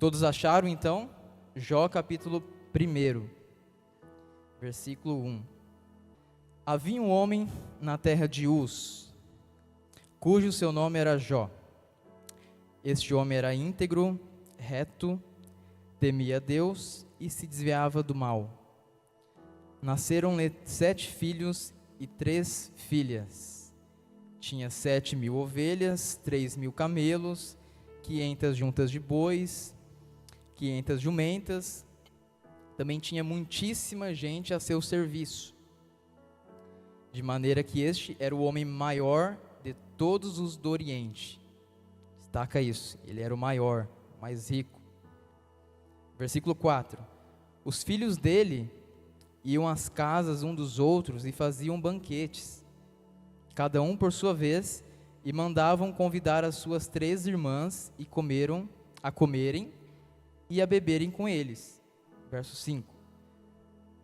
Todos acharam então? Jó capítulo 1, versículo 1. Havia um homem na terra de Uz, cujo seu nome era Jó. Este homem era íntegro, reto, temia Deus e se desviava do mal. Nasceram-lhe 7 filhos e 3 filhas. Tinha 7.000 ovelhas, 3.000 camelos, 500 juntas de bois, 500 jumentas. Também tinha muitíssima gente a seu serviço. De maneira que este era o homem maior de todos os do Oriente. Destaca isso, ele era o maior, mais rico. Versículo 4. Os filhos dele iam às casas um dos outros e faziam banquetes, cada um por sua vez, e mandavam convidar as suas 3 irmãs e comerem e a beberem com eles. Verso 5.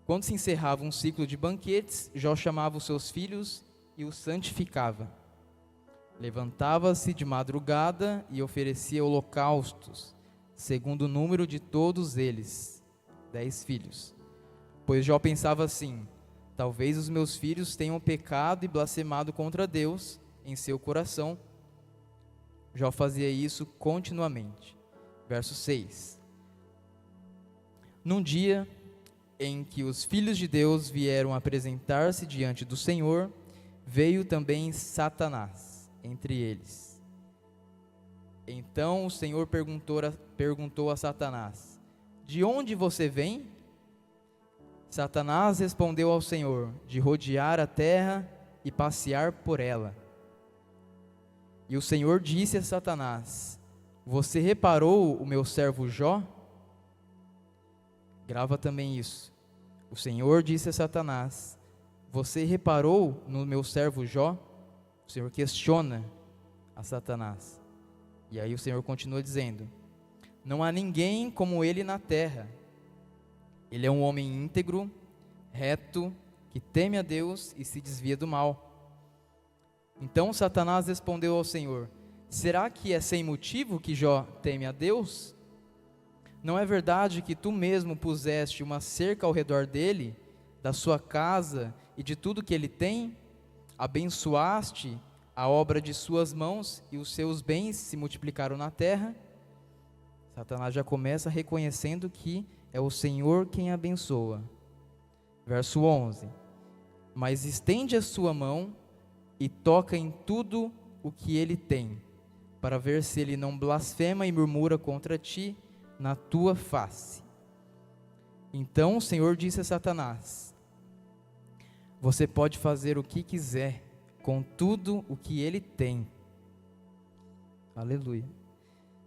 Quando se encerrava um ciclo de banquetes, Jó chamava os seus filhos e os santificava. Levantava-se de madrugada e oferecia holocaustos, segundo o número de todos eles, 10 filhos. Pois Jó pensava assim: talvez os meus filhos tenham pecado e blasfemado contra Deus em seu coração. Jó fazia isso continuamente. Verso 6. Num dia em que os filhos de Deus vieram apresentar-se diante do Senhor, veio também Satanás entre eles. Então o Senhor perguntou a Satanás: de onde você vem? Satanás respondeu ao Senhor: de rodear a terra e passear por ela. E o Senhor disse a Satanás: você reparou o meu servo Jó? Grava também isso. O Senhor disse a Satanás: você reparou no meu servo Jó? O Senhor questiona a Satanás. E aí o Senhor continua dizendo: não há ninguém como ele na terra. Ele é um homem íntegro, reto, que teme a Deus e se desvia do mal. Então Satanás respondeu ao Senhor: será que é sem motivo que Jó teme a Deus? Não é verdade que tu mesmo puseste uma cerca ao redor dele, da sua casa e de tudo que ele tem? Abençoaste a obra de suas mãos e os seus bens se multiplicaram na terra? Satanás já começa reconhecendo que é o Senhor quem abençoa. Verso 11. Mas estende a sua mão e toca em tudo o que ele tem, para ver se ele não blasfema e murmura contra ti na tua face. Então o Senhor disse a Satanás: você pode fazer o que quiser com tudo o que ele tem. Aleluia.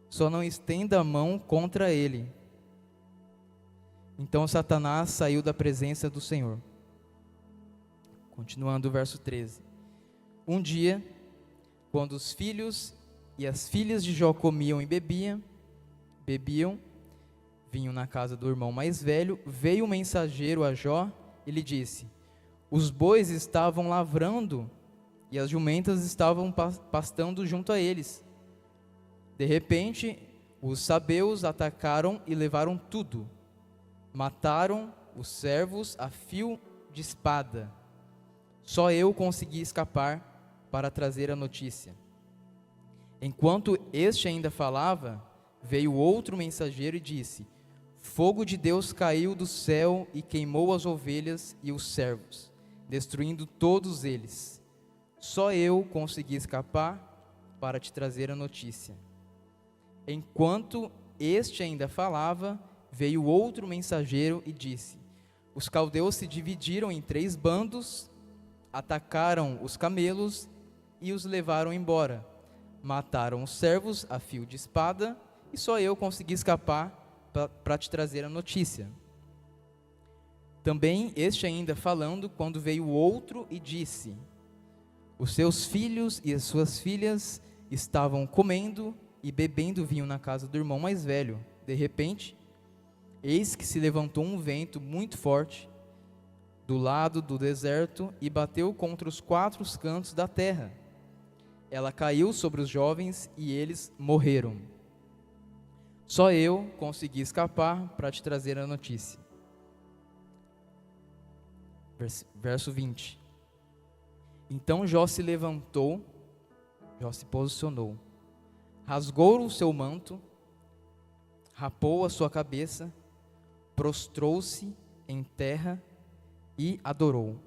Só não estenda a mão contra ele. Então Satanás saiu da presença do Senhor. Continuando o verso 13. Um dia, quando os filhos e as filhas de Jó comiam e bebiam, vinham na casa do irmão mais velho, veio um mensageiro a Jó e lhe disse: os bois estavam lavrando e as jumentas estavam pastando junto a eles. De repente, os sabeus atacaram e levaram tudo. Mataram os servos a fio de espada. Só eu consegui escapar para trazer a notícia. Enquanto este ainda falava, veio outro mensageiro e disse: fogo de Deus caiu do céu e queimou as ovelhas e os servos, destruindo todos eles. Só eu consegui escapar para te trazer a notícia. Enquanto este ainda falava, veio outro mensageiro e disse: os caldeus se dividiram em 3 bandos, atacaram os camelos e os levaram embora. Mataram os servos a fio de espada, e só eu consegui escapar para te trazer a notícia. Também este ainda falando, quando veio outro e disse: os seus filhos e as suas filhas estavam comendo e bebendo vinho na casa do irmão mais velho. De repente, eis que se levantou um vento muito forte do lado do deserto e bateu contra os 4 cantos da terra. Ela caiu sobre os jovens e eles morreram. Só eu consegui escapar para te trazer a notícia. Verso 20. Então Jó se levantou, Jó se posicionou, rasgou o seu manto, rapou a sua cabeça, prostrou-se em terra e adorou.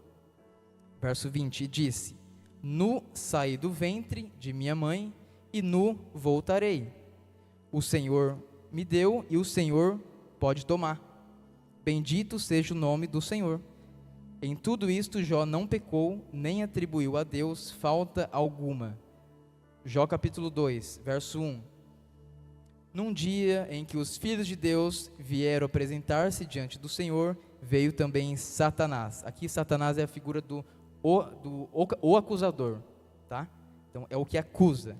Verso 20, e disse: Nu saí do ventre de minha mãe, e nu voltarei. O Senhor me deu, e o Senhor pode tomar. Bendito seja o nome do Senhor. Em tudo isto Jó não pecou, nem atribuiu a Deus falta alguma. Jó capítulo 2, verso 1. Num dia em que os filhos de Deus vieram apresentar-se diante do Senhor, veio também Satanás. Aqui Satanás é a figura do acusador, tá? Então é o que acusa.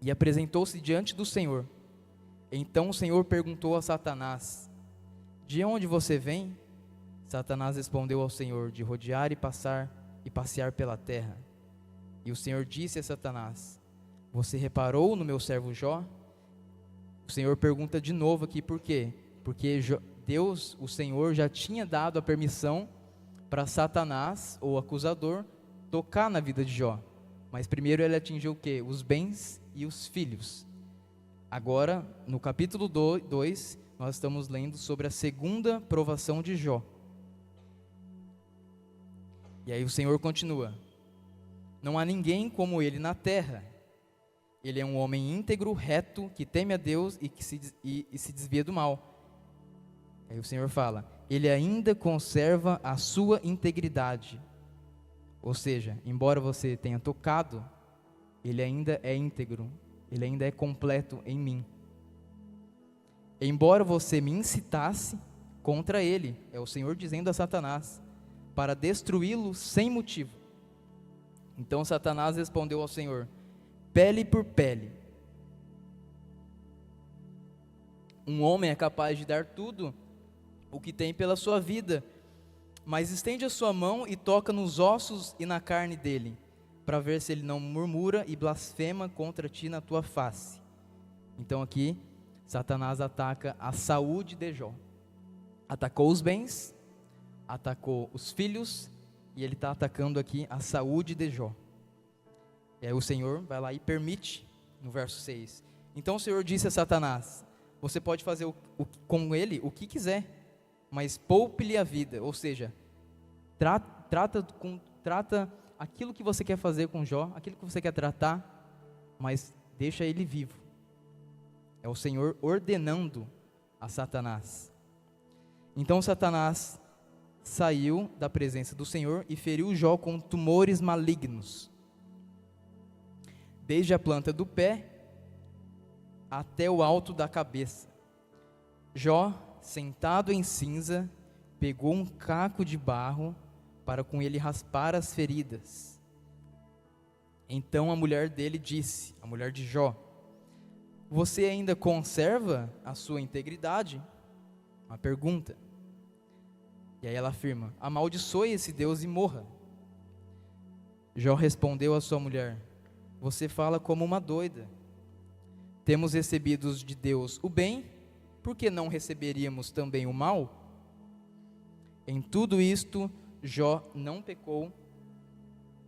E apresentou-se diante do Senhor. Então o Senhor perguntou a Satanás: de onde você vem? Satanás respondeu ao Senhor: de rodear e passear pela terra. E o Senhor disse a Satanás: você reparou no meu servo Jó? O Senhor pergunta de novo aqui por quê? Porque Deus, o Senhor, já tinha dado a permissão para Satanás, ou acusador, tocar na vida de Jó. Mas primeiro ele atingiu o quê? Os bens e os filhos. Agora, no capítulo 2, nós estamos lendo sobre a segunda provação de Jó. E aí o Senhor continua: não há ninguém como ele na terra. Ele é um homem íntegro, reto, que teme a Deus e que se desvia do mal. Aí o Senhor fala: ele ainda conserva a sua integridade. Ou seja, embora você tenha tocado, ele ainda é íntegro, ele ainda é completo em mim. Embora você me incitasse contra ele, é o Senhor dizendo a Satanás, para destruí-lo sem motivo. Então Satanás respondeu ao Senhor: pele por pele. Um homem é capaz de dar tudo o que tem pela sua vida, mas estende a sua mão e toca nos ossos e na carne dele, para ver se ele não murmura e blasfema contra ti na tua face. Então aqui, Satanás ataca a saúde de Jó. Atacou os bens, atacou os filhos, e ele está atacando aqui a saúde de Jó. E aí o Senhor vai lá e permite, no verso 6. Então o Senhor disse a Satanás: você pode fazer com ele o que quiser, mas poupe-lhe a vida. Ou seja, trata aquilo que você quer fazer com Jó, aquilo que você quer tratar, mas deixa ele vivo. É o Senhor ordenando a Satanás. Então Satanás saiu da presença do Senhor e feriu Jó com tumores malignos, desde a planta do pé até o alto da cabeça. Jó, sentado em cinza, pegou um caco de barro para com ele raspar as feridas. Então a mulher dele disse, a mulher de Jó: você ainda conserva a sua integridade? Uma pergunta. E aí ela afirma: amaldiçoe esse Deus e morra. Jó respondeu à sua mulher: você fala como uma doida. Temos recebido de Deus o bem, por que não receberíamos também o mal? Em tudo isto, Jó não pecou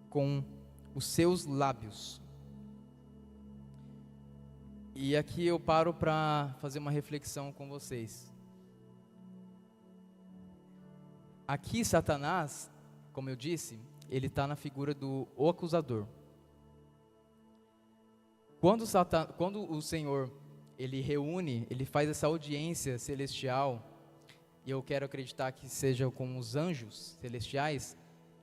com os seus lábios. E aqui eu paro para fazer uma reflexão com vocês. Aqui Satanás, como eu disse, ele está na figura do acusador. Quando o Senhor, ele reúne, ele faz essa audiência celestial, e eu quero acreditar que seja com os anjos celestiais,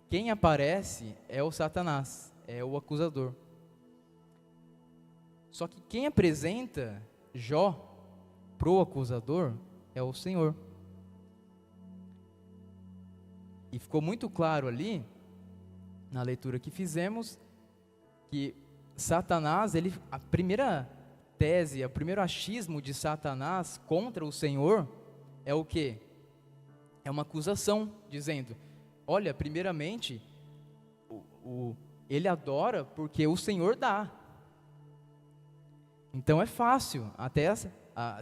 quem aparece é o Satanás, é o acusador. Só que quem apresenta Jó pro acusador é o Senhor. E ficou muito claro ali, na leitura que fizemos, que Satanás, a primeira tese, o primeiro achismo de Satanás contra o Senhor é o quê? É uma acusação, dizendo: olha, primeiramente, ele adora porque o Senhor dá. Então é fácil,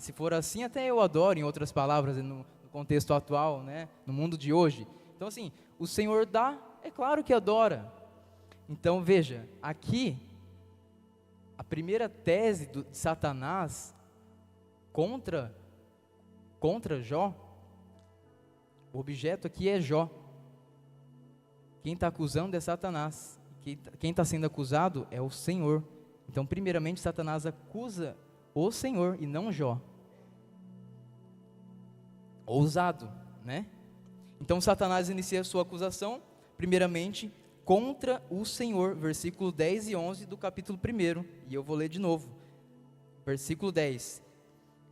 se for assim, até eu adoro, em outras palavras, no contexto atual, né, no mundo de hoje. Então assim, o Senhor dá, é claro que adora. Então veja, aqui, a primeira tese de Satanás contra Jó, o objeto aqui é Jó. Quem está acusando é Satanás. Quem está sendo acusado é o Senhor. Então, primeiramente, Satanás acusa o Senhor e não Jó. Ousado, né? Então, Satanás inicia a sua acusação, primeiramente, contra o Senhor, versículo 10 e 11 do capítulo 1. E eu vou ler de novo. Versículo 10.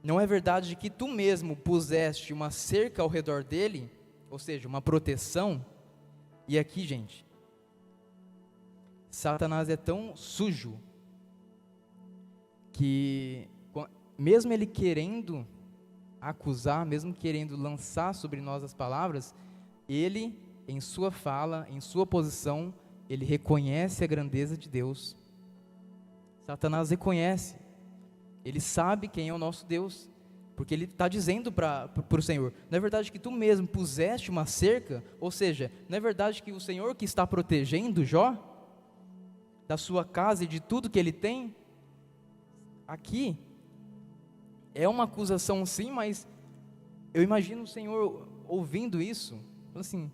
Não é verdade que tu mesmo puseste uma cerca ao redor dele, ou seja, uma proteção? E aqui, gente, Satanás é tão sujo que, mesmo ele querendo acusar, mesmo querendo lançar sobre nós as palavras, ele, em sua fala, em sua posição, ele reconhece a grandeza de Deus. Satanás reconhece, ele sabe quem é o nosso Deus, porque ele está dizendo para o Senhor, não é verdade que tu mesmo puseste uma cerca? Ou seja, não é verdade que o Senhor que está protegendo Jó, da sua casa e de tudo que ele tem? Aqui, é uma acusação sim, mas eu imagino o Senhor ouvindo isso, assim,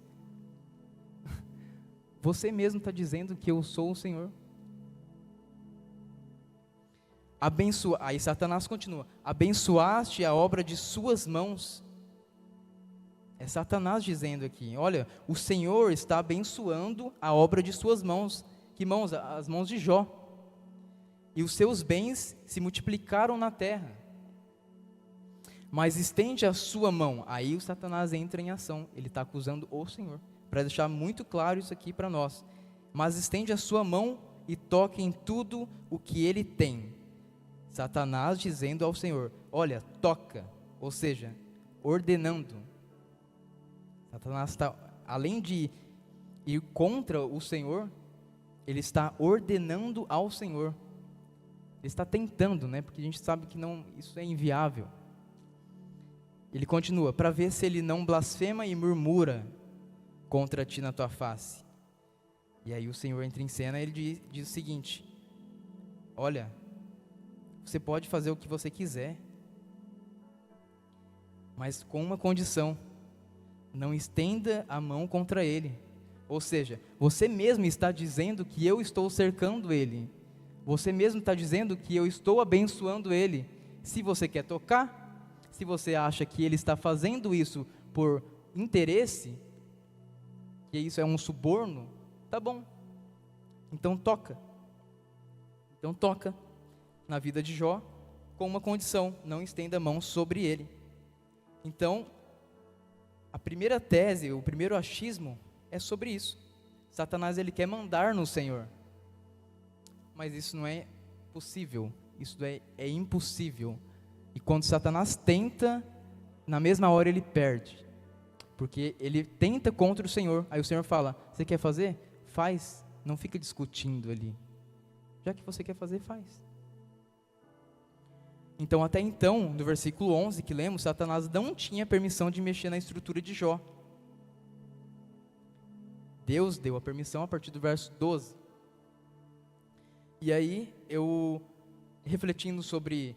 você mesmo está dizendo que eu sou o Senhor. Aí Satanás continua, abençoaste a obra de suas mãos. É Satanás dizendo aqui, olha, o Senhor está abençoando a obra de suas mãos. Que mãos? As mãos de Jó. E os seus bens se multiplicaram na terra. Mas estende a sua mão. Aí o Satanás entra em ação, ele está acusando o Senhor, para deixar muito claro isso aqui para nós. Mas estende a sua mão e toque em tudo o que ele tem. Satanás dizendo ao Senhor, olha, toca, ou seja, ordenando. Satanás está, além de ir contra o Senhor, ele está ordenando ao Senhor. Ele está tentando, né? Porque a gente sabe que não, isso é inviável. Ele continua, para ver se ele não blasfema e murmura contra ti na tua face. E aí o Senhor entra em cena e ele diz o seguinte, olha, você pode fazer o que você quiser, mas com uma condição, não estenda a mão contra ele. Ou seja, você mesmo está dizendo que eu estou cercando ele, você mesmo está dizendo que eu estou abençoando ele. Se você quer tocar, se você acha que ele está fazendo isso por interesse, que isso é um suborno, tá bom, então toca na vida de Jó, com uma condição, não estenda a mão sobre ele. Então, a primeira tese, o primeiro achismo é sobre isso. Satanás, ele quer mandar no Senhor, mas isso não é possível, isso é impossível. E quando Satanás tenta, na mesma hora ele perde, porque ele tenta contra o Senhor. Aí o Senhor fala, você quer fazer? Faz, não fica discutindo ali, já que você quer fazer, faz. Então, até então, no versículo 11 que lemos, Satanás não tinha permissão de mexer na estrutura de Jó. Deus deu a permissão a partir do verso 12. E aí, eu, refletindo sobre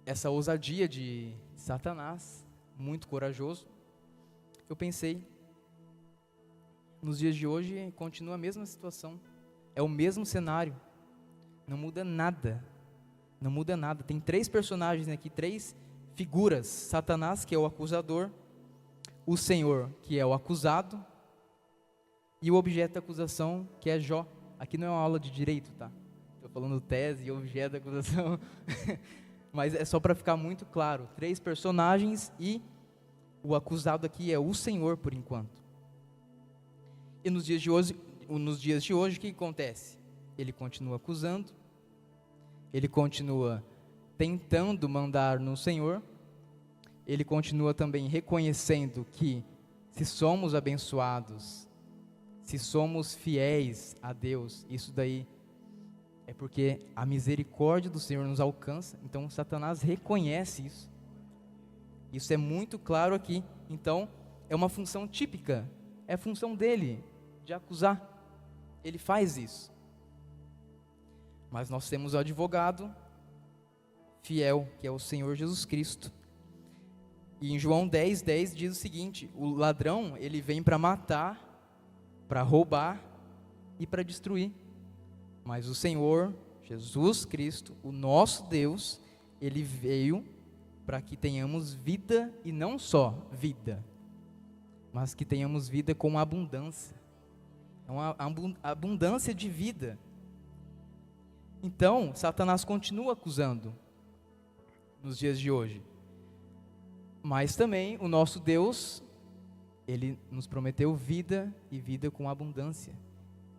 essa ousadia de Satanás, muito corajoso, eu pensei, nos dias de hoje, continua a mesma situação, é o mesmo cenário, não muda nada. Não muda nada, tem 3 personagens aqui, 3 figuras, Satanás, que é o acusador, o Senhor, que é o acusado, e o objeto da acusação, que é Jó. Aqui não é uma aula de direito, tá? Estou falando tese e objeto da acusação, mas é só para ficar muito claro, 3 personagens e o acusado aqui é o Senhor por enquanto. E nos dias de hoje, o que acontece? Ele continua acusando, ele continua tentando mandar no Senhor, ele continua também reconhecendo que se somos abençoados, se somos fiéis a Deus, isso daí é porque a misericórdia do Senhor nos alcança. Então Satanás reconhece isso. Isso é muito claro aqui. Então é uma função típica, é a função dele de acusar. Ele faz isso. Mas nós temos o advogado fiel, que é o Senhor Jesus Cristo. E em João 10:10 diz o seguinte: o ladrão, ele vem para matar, para roubar e para destruir. Mas o Senhor Jesus Cristo, o nosso Deus, ele veio para que tenhamos vida, e não só vida, mas que tenhamos vida com abundância. É uma abundância de vida. Então, Satanás continua acusando nos dias de hoje. Mas também o nosso Deus, ele nos prometeu vida e vida com abundância.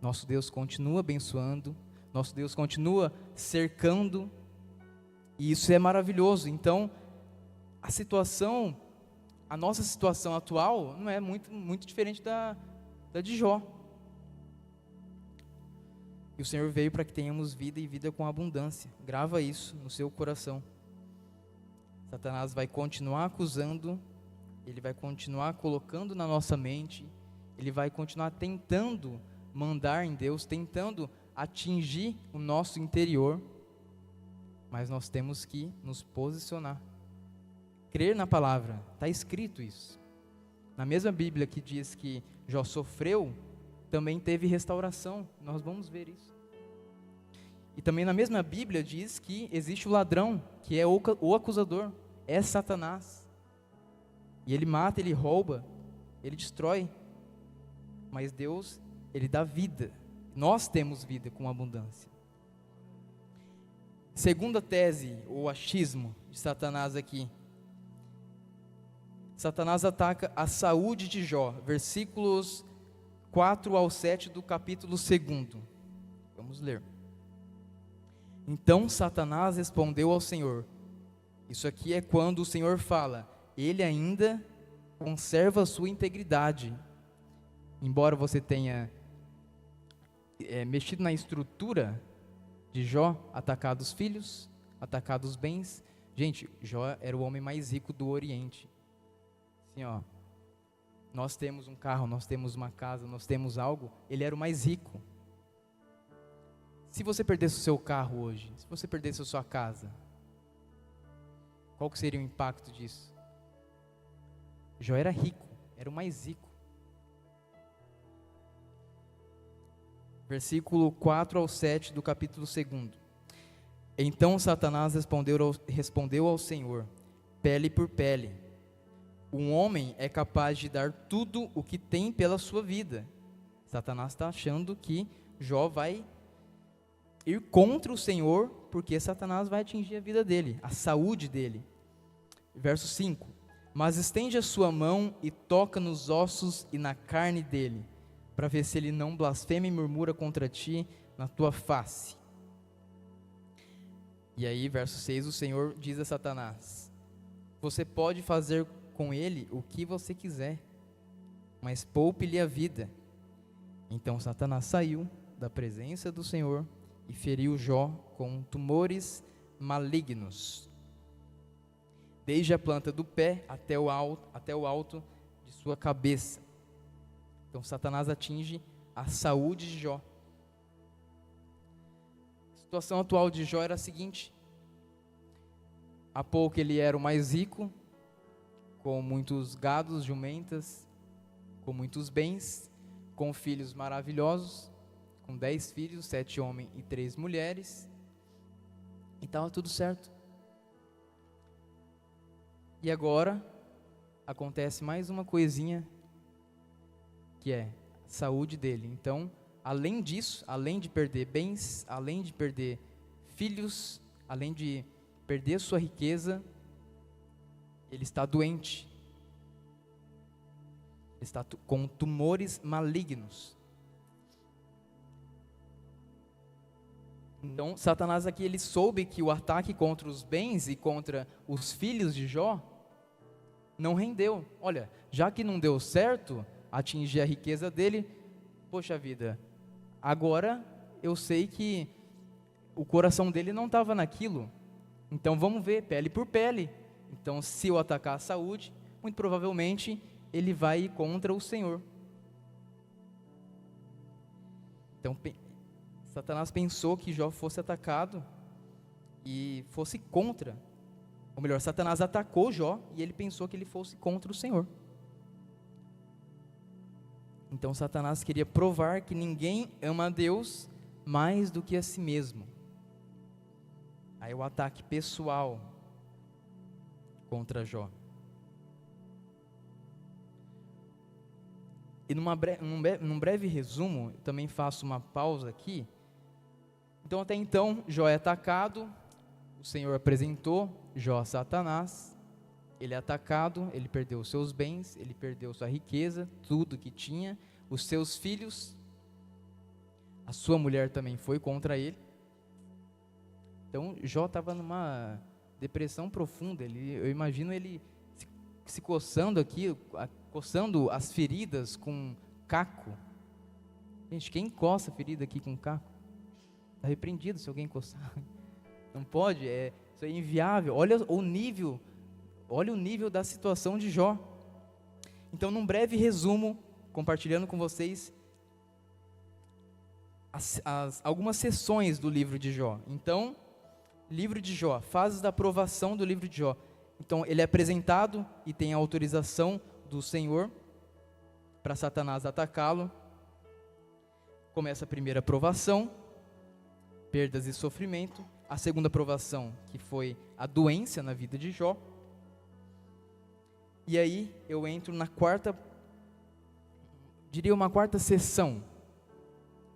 Nosso Deus continua abençoando, nosso Deus continua cercando, e isso é maravilhoso. Então, a nossa situação atual não é muito diferente da de Jó. E o Senhor veio para que tenhamos vida e vida com abundância. Grava isso no seu coração. Satanás vai continuar acusando, ele vai continuar colocando na nossa mente, ele vai continuar tentando mandar em Deus, tentando atingir o nosso interior, mas nós temos que nos posicionar, crer na palavra. Está escrito isso. Na mesma Bíblia que diz que Jó sofreu, também teve restauração. Nós vamos ver isso. E também na mesma Bíblia diz que existe o ladrão, que é o acusador, é Satanás. E ele mata, ele rouba, ele destrói. Mas Deus, ele dá vida. Nós temos vida com abundância. Segunda tese, ou achismo de Satanás aqui. Satanás ataca a saúde de Jó, versículos 4 ao 7 do capítulo 2. Vamos ler. Então Satanás respondeu ao Senhor. Isso aqui é quando o Senhor fala, ele ainda conserva a sua integridade. Embora você tenha mexido na estrutura de Jó, atacado os filhos, atacado os bens. Gente, Jó era o homem mais rico do Oriente. Assim, ó, nós temos um carro, nós temos uma casa, nós temos algo, ele era o mais rico. Se você perdesse o seu carro hoje, se você perdesse a sua casa, qual que seria o impacto disso? Jó era rico, era o mais rico. Versículo 4 ao 7 do capítulo 2. Então Satanás respondeu ao Senhor, pele por pele. Um homem é capaz de dar tudo o que tem pela sua vida. Satanás está achando que Jó vai ir contra o Senhor, porque Satanás vai atingir a vida dele, a saúde dele. Verso 5. Mas estende a sua mão e toca nos ossos e na carne dele, para ver se ele não blasfema e murmura contra ti na tua face. E aí, verso 6, o Senhor diz a Satanás, você pode fazer com ele o que você quiser, mas poupe-lhe a vida. Então Satanás saiu da presença do Senhor e feriu Jó com tumores malignos, desde a planta do pé até o alto de sua cabeça. Então Satanás atinge a saúde de Jó. A situação atual de Jó era a seguinte: há pouco ele era o mais rico, com muitos gados, jumentas, com muitos bens, com filhos maravilhosos, com 10 filhos, 7 homens e 3 mulheres, e estava tudo certo. E agora, acontece mais uma coisinha, que é a saúde dele. Então, além disso, além de perder bens, além de perder filhos, além de perder sua riqueza, ele está doente. Ele está com tumores malignos. Então, Satanás aqui, ele soube que o ataque contra os bens e contra os filhos de Jó não rendeu. Olha, já que não deu certo atingir a riqueza dele, poxa vida, agora eu sei que o coração dele não estava naquilo. Então vamos ver, pele por pele. Então, se eu atacar a saúde, muito provavelmente ele vai ir contra o Senhor. Então, Satanás pensou que Jó fosse atacado e fosse contra. Ou melhor, Satanás atacou Jó e ele pensou que ele fosse contra o Senhor. Então, Satanás queria provar que ninguém ama a Deus mais do que a si mesmo. Aí o ataque pessoal contra Jó. E num breve resumo, eu também faço uma pausa aqui. Então, até então, Jó é atacado, o Senhor apresentou Jó a Satanás, ele é atacado, ele perdeu os seus bens, ele perdeu sua riqueza, tudo que tinha, os seus filhos, a sua mulher também foi contra ele. Então, Jó estava numa depressão profunda, eu imagino ele se coçando aqui, coçando as feridas com caco. Gente, quem coça a ferida aqui com caco? Está repreendido se alguém coçar. Não pode, isso é inviável. Olha o nível da situação de Jó. Então, num breve resumo, compartilhando com vocês algumas sessões do livro de Jó. Então, livro de Jó, fases da aprovação do livro de Jó. Então, ele é apresentado e tem a autorização do Senhor para Satanás atacá-lo. Começa a primeira aprovação, perdas e sofrimento. A segunda aprovação, que foi a doença na vida de Jó. E aí eu entro na quarta, diria uma quarta sessão,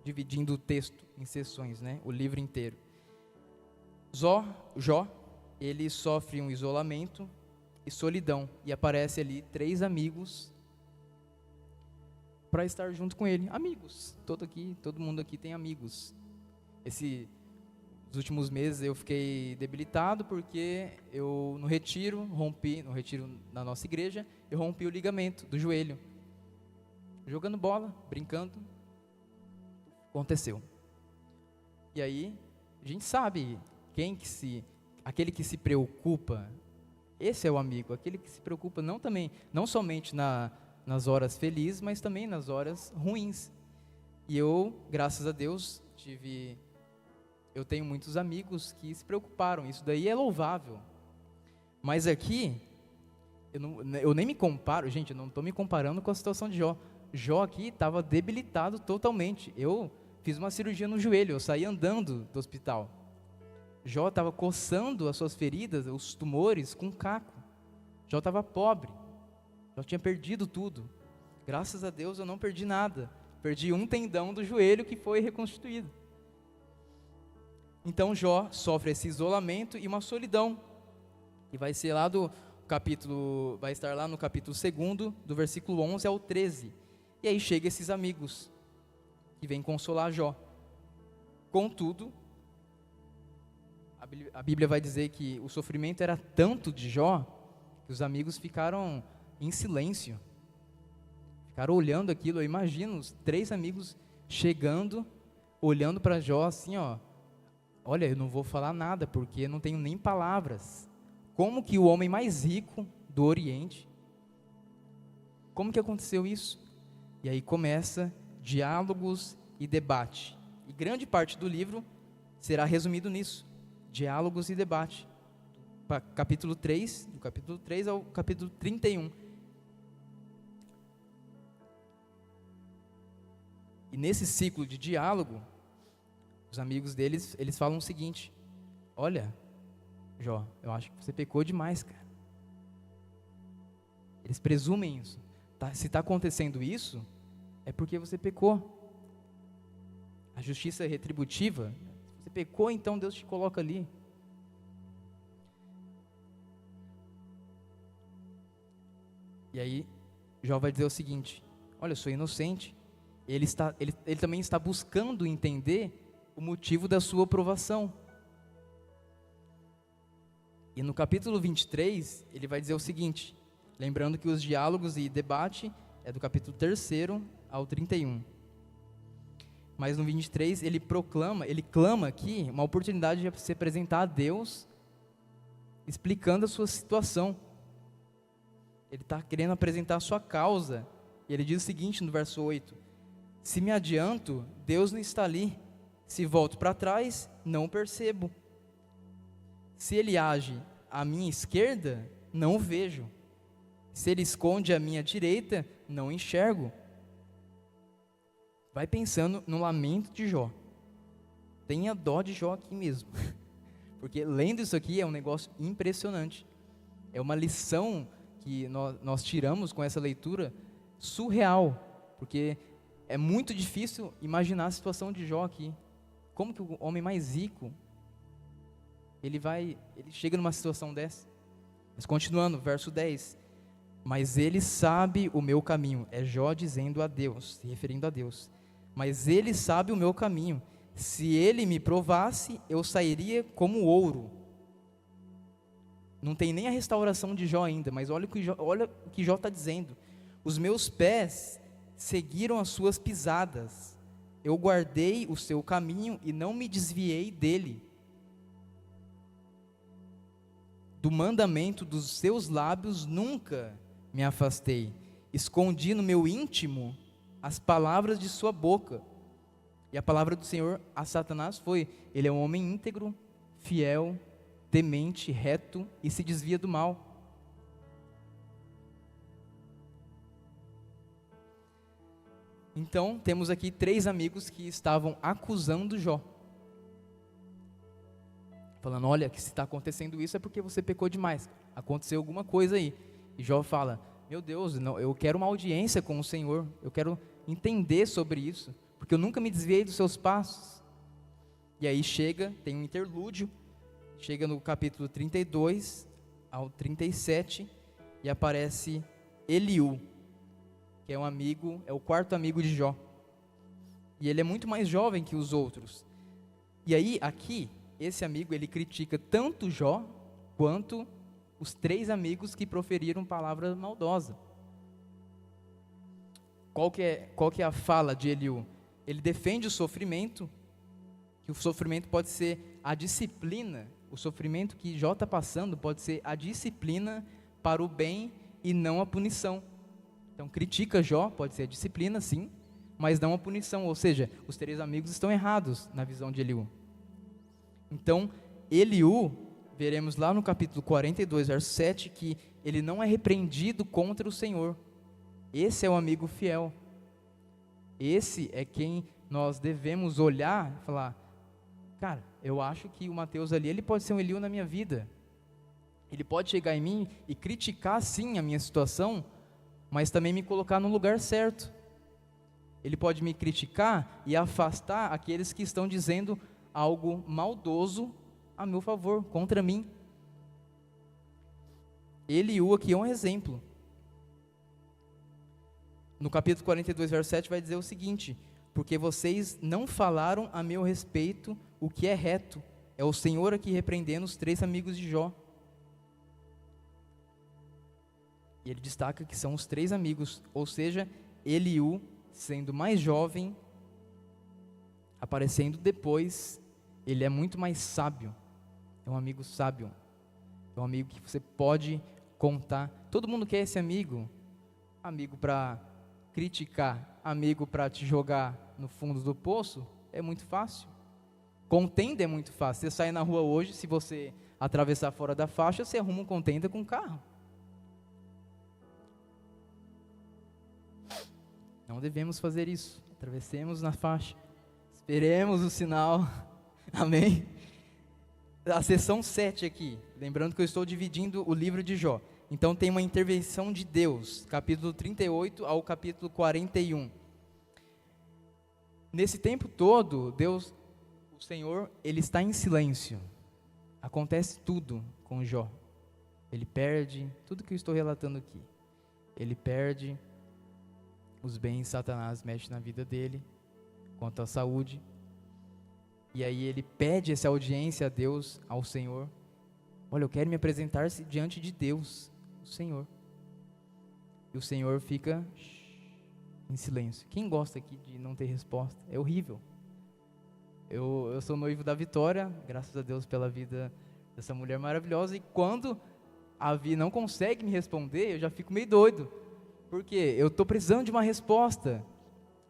dividindo o texto em sessões, né? O livro inteiro. Jó, ele sofre um isolamento e solidão, e aparece ali 3 amigos para estar junto com ele. Amigos, todo mundo aqui tem amigos. Nos últimos meses eu fiquei debilitado porque eu no retiro na nossa igreja, eu rompi o ligamento do joelho. Jogando bola, brincando, aconteceu. E aí, a gente sabe aquele que se preocupa, esse é o amigo, aquele que se preocupa não somente nas horas felizes, mas também nas horas ruins. E eu, graças a Deus, eu tenho muitos amigos que se preocuparam, isso daí é louvável. Mas aqui, eu nem me comparo, gente, eu não estou me comparando com a situação de Jó. Jó aqui estava debilitado totalmente. Eu fiz uma cirurgia no joelho, eu saí andando do hospital. Jó estava coçando as suas feridas, os tumores, com caco. Jó estava pobre, Jó tinha perdido tudo. Graças a Deus eu não perdi nada, perdi um tendão do joelho que foi reconstituído. Então Jó sofre esse isolamento e uma solidão, e vai estar lá no capítulo 2, do versículo 11 ao 13. E aí chega esses amigos, que vêm consolar Jó. Contudo, a Bíblia vai dizer que o sofrimento era tanto de Jó, que os amigos ficaram em silêncio, ficaram olhando aquilo. Eu imagino os 3 amigos chegando, olhando para Jó assim, olha, eu não vou falar nada, porque eu não tenho nem palavras. Como que o homem mais rico do Oriente, como que aconteceu isso? E aí começa diálogos e debate. E grande parte do livro será resumido nisso, diálogos e debate. Do capítulo 3 ao capítulo 31. E nesse ciclo de diálogo, os amigos deles, eles falam o seguinte: olha, Jó, eu acho que você pecou demais, cara. Eles presumem isso. Se está acontecendo isso, é porque você pecou. A justiça é retributiva. Se você pecou, então Deus te coloca ali. E aí, Jó vai dizer o seguinte: olha, eu sou inocente. Ele também está buscando entender o motivo da sua aprovação. E no capítulo 23, ele vai dizer o seguinte, lembrando que os diálogos e debate é do capítulo 3 ao 31. Mas no 23 ele clama aqui uma oportunidade de se apresentar a Deus, explicando a sua situação. Ele está querendo apresentar a sua causa. E ele diz o seguinte no verso 8: se me adianto, Deus não está ali. Se volto para trás, não o percebo. Se ele age à minha esquerda, não o vejo. Se ele esconde à minha direita, não o enxergo. Vai pensando no lamento de Jó. Tenha dó de Jó aqui mesmo. Porque lendo isso aqui é um negócio impressionante. É uma lição que nós tiramos com essa leitura surreal. Porque é muito difícil imaginar a situação de Jó aqui. Como que o homem mais rico, ele chega numa situação dessa? Mas continuando, verso 10. Mas ele sabe o meu caminho. É Jó dizendo a Deus, se referindo a Deus. Mas ele sabe o meu caminho. Se ele me provasse, eu sairia como ouro. Não tem nem a restauração de Jó ainda, mas olha o que Jó está dizendo. Os meus pés seguiram as suas pisadas. Eu guardei o seu caminho e não me desviei dele. Do mandamento dos seus lábios nunca me afastei. Escondi no meu íntimo as palavras de sua boca. E a palavra do Senhor a Satanás foi: ele é um homem íntegro, fiel, temente, reto e se desvia do mal. Então, temos aqui 3 amigos que estavam acusando Jó. Falando: olha, que se está acontecendo isso é porque você pecou demais. Aconteceu alguma coisa aí. E Jó fala: meu Deus, não, eu quero uma audiência com o Senhor. Eu quero entender sobre isso, porque eu nunca me desviei dos seus passos. E aí tem um interlúdio. Chega no capítulo 32 ao 37 e aparece Eliú, que é um amigo, é o 4º amigo de Jó. E ele é muito mais jovem que os outros. E aí, aqui, esse amigo, ele critica tanto Jó, quanto os 3 amigos que proferiram palavra maldosa. Qual que é a fala de Eliú? Ele defende o sofrimento, que o sofrimento pode ser a disciplina, o sofrimento que Jó está passando pode ser a disciplina para o bem e não a punição. Então critica Jó, pode ser a disciplina sim, mas não a punição, ou seja, os 3 amigos estão errados na visão de Eliú. Então Eliú, veremos lá no capítulo 42, verso 7, que ele não é repreendido contra o Senhor. Esse é o amigo fiel. Esse é quem nós devemos olhar e falar: cara, eu acho que o Mateus ali, ele pode ser um Eliú na minha vida. Ele pode chegar em mim e criticar sim a minha situação, mas também me colocar no lugar certo. Ele pode me criticar e afastar aqueles que estão dizendo algo maldoso a meu favor, contra mim. Eliú aqui é um exemplo. No capítulo 42, verso 7 vai dizer o seguinte: porque vocês não falaram a meu respeito o que é reto. É o Senhor aqui repreendendo os 3 amigos de Jó. E ele destaca que são os 3 amigos, ou seja, Eliú, sendo mais jovem, aparecendo depois, ele é muito mais sábio. É um amigo sábio. É um amigo que você pode contar. Todo mundo quer esse amigo. Amigo para criticar, amigo para te jogar no fundo do poço, é muito fácil. Contenda é muito fácil. Você sai na rua hoje, se você atravessar fora da faixa, você arruma um contenda com um carro. Não devemos fazer isso. Atravessemos na faixa. Esperemos o sinal. Amém? A seção 7 aqui. Lembrando que eu estou dividindo o livro de Jó. Então tem uma intervenção de Deus. Capítulo 38 ao capítulo 41. Nesse tempo todo, Deus, o Senhor, Ele está em silêncio. Acontece tudo com Jó. Ele perde tudo que eu estou relatando aqui. Ele perde os bens, Satanás mexe na vida dele, quanto à saúde. E aí ele pede essa audiência a Deus, ao Senhor. Olha, eu quero me apresentar diante de Deus, o Senhor. E o Senhor fica em silêncio. Quem gosta aqui de não ter resposta? É horrível. Eu sou noivo da Vitória, graças a Deus pela vida dessa mulher maravilhosa, e quando a Vi não consegue me responder, eu já fico meio doido, porque eu estou precisando de uma resposta.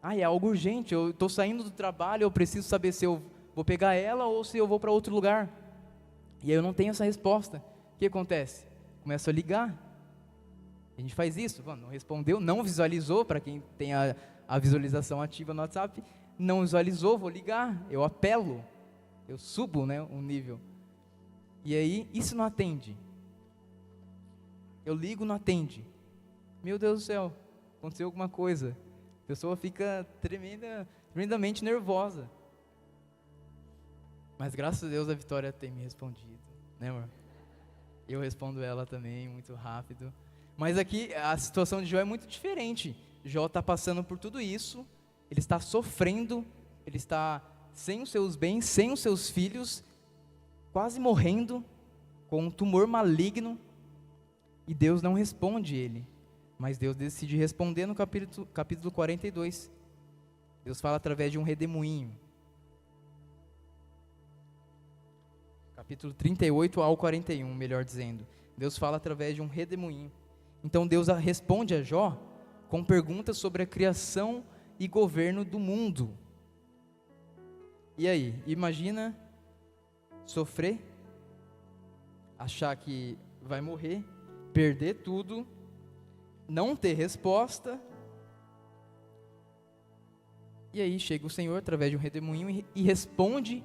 É algo urgente, eu estou saindo do trabalho, eu preciso saber se eu vou pegar ela ou se eu vou para outro lugar. E aí eu não tenho essa resposta. O que acontece? Começo a ligar. A gente faz isso, não respondeu, não visualizou, para quem tem a visualização ativa no WhatsApp, não visualizou, vou ligar, eu apelo, eu subo, né, um nível. E aí, isso não atende. Eu ligo, não atende. Meu Deus do céu, aconteceu alguma coisa. A pessoa fica tremendamente nervosa. Mas graças a Deus a Vitória tem me respondido, né, amor? Eu respondo ela também, muito rápido. Mas aqui a situação de Jó é muito diferente. Jó está passando por tudo isso, ele está sofrendo, ele está sem os seus bens, sem os seus filhos, quase morrendo, com um tumor maligno, e Deus não responde ele. Mas Deus decide responder no capítulo 42. Deus fala através de um redemoinho. Capítulo 38 ao 41, melhor dizendo. Deus fala através de um redemoinho. Então Deus responde a Jó com perguntas sobre a criação e governo do mundo. E aí, imagina sofrer, achar que vai morrer, perder tudo, não ter resposta. E aí chega o Senhor através de um redemoinho e responde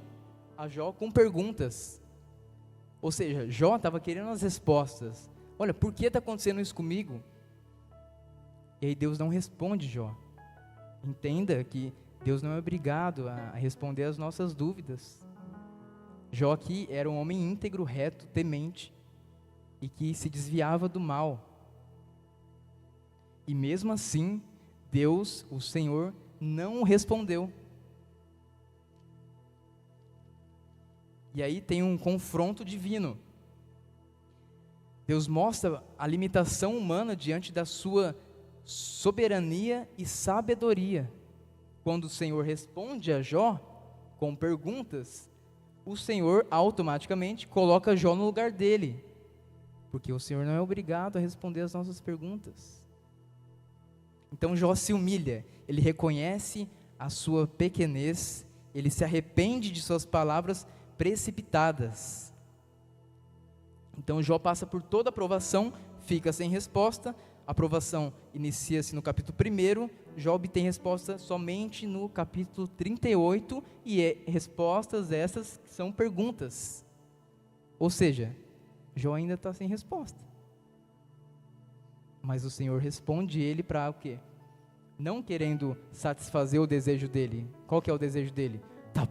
a Jó com perguntas. Ou seja, Jó estava querendo as respostas. Olha, por que está acontecendo isso comigo? E aí Deus não responde Jó. Entenda que Deus não é obrigado a responder as nossas dúvidas. Jó aqui era um homem íntegro, reto, temente, e que se desviava do mal. E mesmo assim, Deus, o Senhor, não o respondeu. E aí tem um confronto divino. Deus mostra a limitação humana diante da sua soberania e sabedoria. Quando o Senhor responde a Jó com perguntas, o Senhor automaticamente coloca Jó no lugar dele, porque o Senhor não é obrigado a responder as nossas perguntas. Então Jó se humilha, ele reconhece a sua pequenez, ele se arrepende de suas palavras precipitadas. Então Jó passa por toda a provação, fica sem resposta. A provação inicia-se no capítulo 1, Jó obtém resposta somente no capítulo 38, e respostas essas são perguntas. Ou seja, Jó ainda está sem resposta. Mas o Senhor responde ele para o quê? Não querendo satisfazer o desejo dele. Qual que é o desejo dele?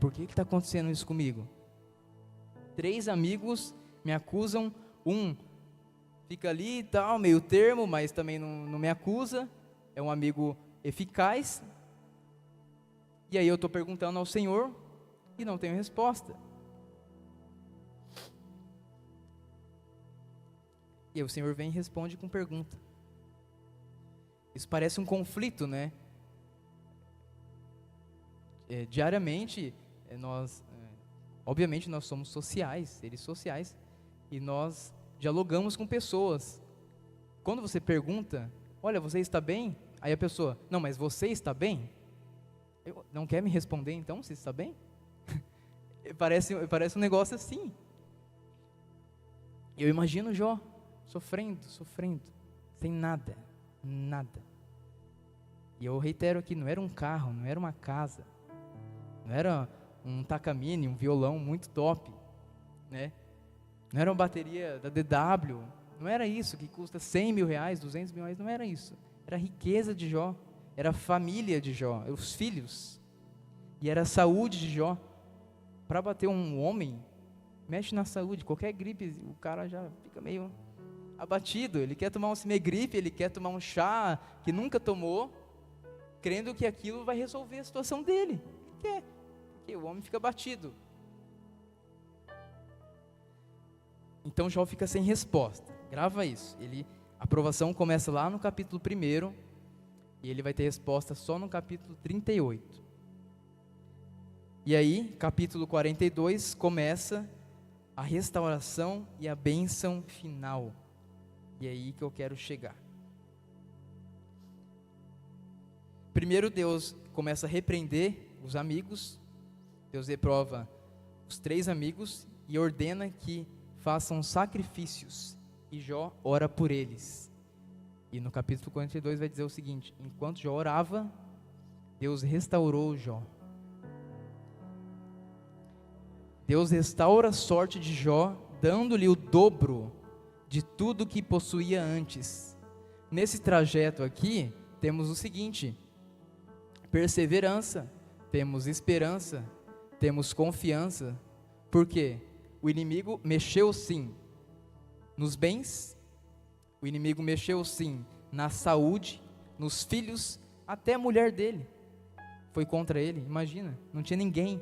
Por que está acontecendo isso comigo? 3 amigos me acusam, um fica ali e tal, meio termo, mas também não me acusa, é um amigo eficaz, e aí eu estou perguntando ao Senhor, e não tenho resposta. E aí o Senhor vem e responde com pergunta. Isso parece um conflito, né? Diariamente, obviamente nós somos sociais, seres sociais, e nós dialogamos com pessoas. Quando você pergunta, olha, você está bem? Aí a pessoa, não, mas você está bem? Não quer me responder então, se está bem? Parece um negócio assim. Eu imagino Jó sofrendo, sem nada. E eu reitero aqui, não era um carro, não era uma casa, não era um Takamine, um violão muito top, né? Não era uma bateria da DW, não era isso que custa 100 mil reais, 200 mil reais, não era isso. Era a riqueza de Jó, era a família de Jó, os filhos, e era a saúde de Jó. Para bater um homem, mexe na saúde, qualquer gripe, o cara já fica meio abatido, ele quer tomar um cimegripe, ele quer tomar um chá que nunca tomou, crendo que aquilo vai resolver a situação dele. Porque o homem fica abatido. Então Jó fica sem resposta. Grava isso. A provação começa lá no capítulo 1, e ele vai ter resposta só no capítulo 38. E aí, capítulo 42, começa a restauração e a bênção final. E é aí que eu quero chegar. Primeiro Deus começa a repreender os amigos. Deus reprova os 3 amigos e ordena que façam sacrifícios. E Jó ora por eles. E no capítulo 42 vai dizer o seguinte: enquanto Jó orava, Deus restaurou Jó. Deus restaura a sorte de Jó, dando-lhe o dobro de tudo que possuía antes. Nesse trajeto aqui, temos o seguinte: perseverança, temos esperança, temos confiança. Por quê? O inimigo mexeu sim nos bens, o inimigo mexeu sim na saúde, nos filhos, até a mulher dele foi contra ele. Imagina, não tinha ninguém.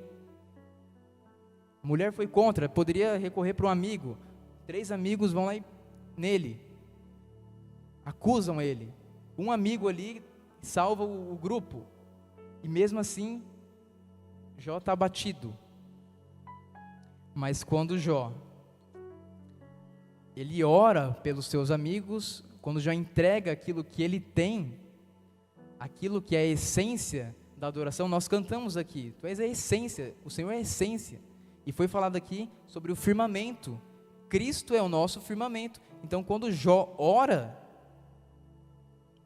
A mulher foi contra, poderia recorrer para um amigo. 3 amigos vão lá nele, acusam ele. Um amigo ali salva o grupo. E mesmo assim, Jó está abatido. Mas quando Jó, ele ora pelos seus amigos, quando Jó entrega aquilo que ele tem, aquilo que é a essência da adoração, nós cantamos aqui, tu és a essência, o Senhor é a essência. E foi falado aqui sobre o firmamento. Cristo é o nosso firmamento. Então quando Jó ora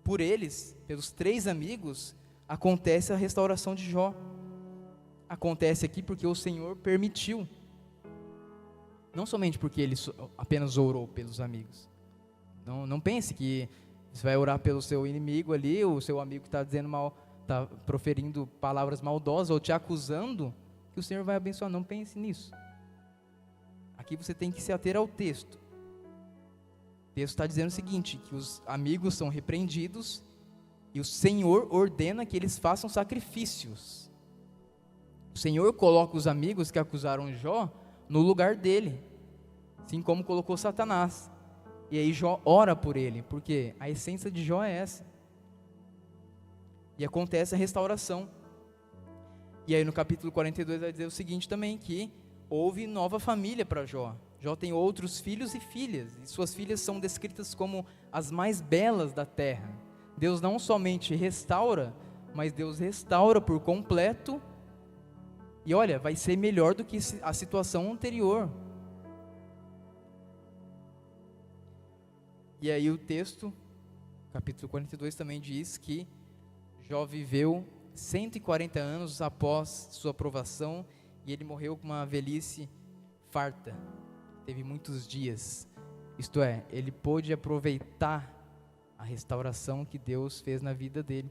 por eles, pelos 3 amigos, acontece a restauração de Jó. Acontece aqui porque o Senhor permitiu. Não somente porque ele apenas orou pelos amigos. Não pense que você vai orar pelo seu inimigo ali, o seu amigo que está dizendo mal, está proferindo palavras maldosas ou te acusando, que o Senhor vai abençoar. Não pense nisso. Aqui você tem que se ater ao texto. O texto está dizendo o seguinte: que os amigos são repreendidos e o Senhor ordena que eles façam sacrifícios. O Senhor coloca os amigos que acusaram Jó no lugar dele, assim como colocou Satanás. E aí Jó ora por ele, porque a essência de Jó é essa. E acontece a restauração. E aí no capítulo 42 vai dizer o seguinte também, que houve nova família para Jó. Jó tem outros filhos e filhas, e suas filhas são descritas como as mais belas da terra. Deus não somente restaura, mas Deus restaura por completo. E olha, vai ser melhor do que a situação anterior. E aí o texto, capítulo 42 também diz que Jó viveu 140 anos após sua provação, e ele morreu com uma velhice farta, teve muitos dias. Isto é, ele pôde aproveitar a restauração que Deus fez na vida dele.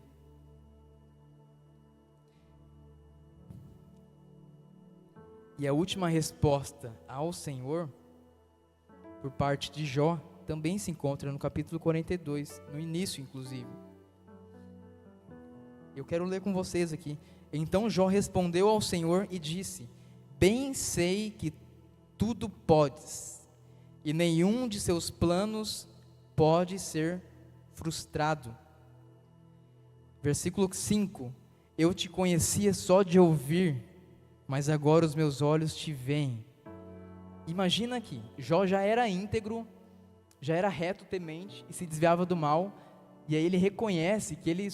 E a última resposta ao Senhor, por parte de Jó, também se encontra no capítulo 42, no início inclusive. Eu quero ler com vocês aqui. Então Jó respondeu ao Senhor e disse: bem sei que tudo podes, e nenhum de seus planos pode ser frustrado. Versículo 5: eu te conhecia só de ouvir, mas agora os meus olhos te veem. Imagina que Jó já era íntegro, já era reto, temente, e se desviava do mal. E aí ele reconhece que ele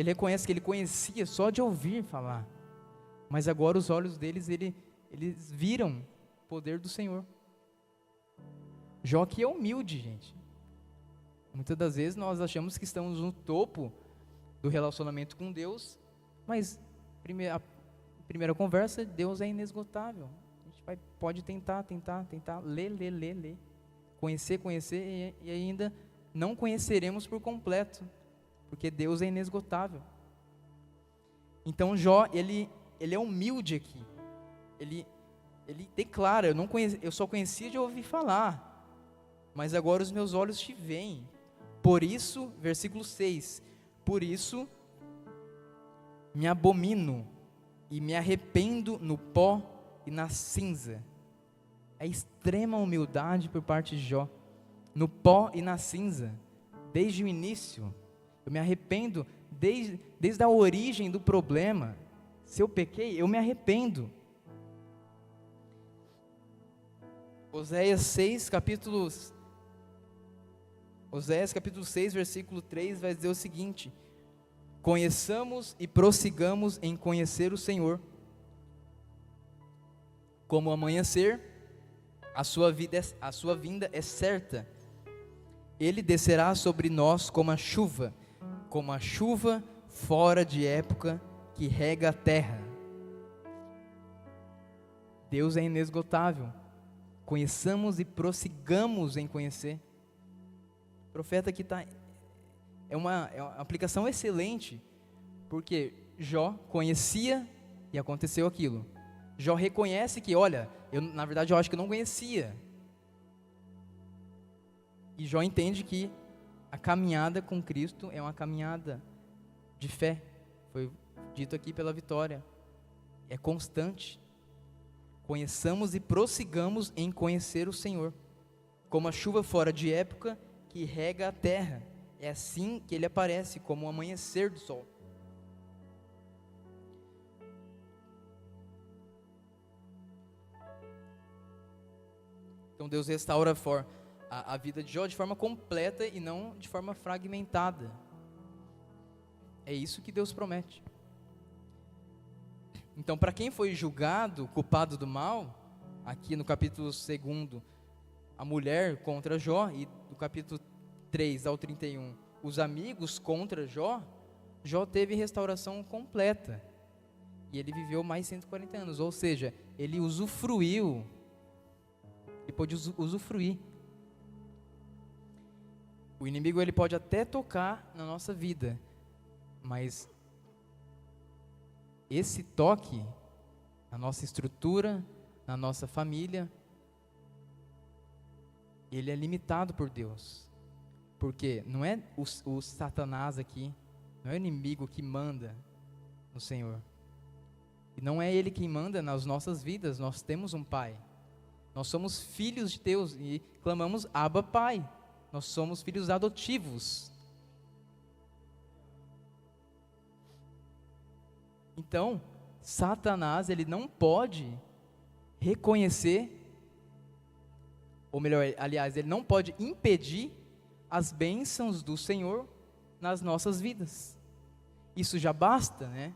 reconhece que ele conhecia só de ouvir falar, mas agora os olhos deles, eles viram o poder do Senhor. Jó que é humilde, gente. Muitas das vezes nós achamos que estamos no topo do relacionamento com Deus, mas a primeira conversa, Deus é inesgotável. A gente pode tentar, ler, conhecer, e ainda não conheceremos por completo, porque Deus é inesgotável. Então Jó, ele é humilde aqui. Ele declara: eu só conhecia de ouvir falar, mas agora os meus olhos te veem. Por isso, versículo 6, por isso me abomino e me arrependo no pó e na cinza. É extrema humildade por parte de Jó. No pó e na cinza, desde o início, eu me arrependo desde a origem do problema. Se eu pequei, eu me arrependo. Oséias capítulo 6, versículo 3 vai dizer o seguinte: conheçamos e prossigamos em conhecer o Senhor. Como o amanhecer, a sua vinda é certa. Ele descerá sobre nós como a chuva fora de época que rega a terra. Deus é inesgotável. Conheçamos e prossigamos em conhecer. O profeta aqui é uma aplicação excelente, porque Jó conhecia e aconteceu aquilo. Jó reconhece que, olha, na verdade eu acho que eu não conhecia. E Jó entende que a caminhada com Cristo é uma caminhada de fé. Foi dito aqui pela Vitória. É constante. Conheçamos e prossigamos em conhecer o Senhor. Como a chuva fora de época que rega a terra. É assim que ele aparece, como o amanhecer do sol. Então Deus restaura a vida de Jó de forma completa e não de forma fragmentada. É isso que Deus promete. Então, para quem foi julgado, culpado do mal, aqui no capítulo 2, a mulher contra Jó, e do capítulo 3 ao 31, os amigos contra Jó, Jó teve restauração completa. E ele viveu mais 140 anos, ou seja, ele usufruiu, ele pôde usufruir. O inimigo ele pode até tocar na nossa vida, mas esse toque na nossa estrutura, na nossa família, ele é limitado por Deus. Porque não é o Satanás aqui, não é o inimigo que manda no Senhor. E não é ele quem manda nas nossas vidas, nós temos um Pai. Nós somos filhos de Deus e clamamos Abba Pai. Nós somos filhos adotivos. Então, Satanás, ele não pode reconhecer, ou melhor, aliás, ele não pode impedir as bênçãos do Senhor nas nossas vidas. Isso já basta, né?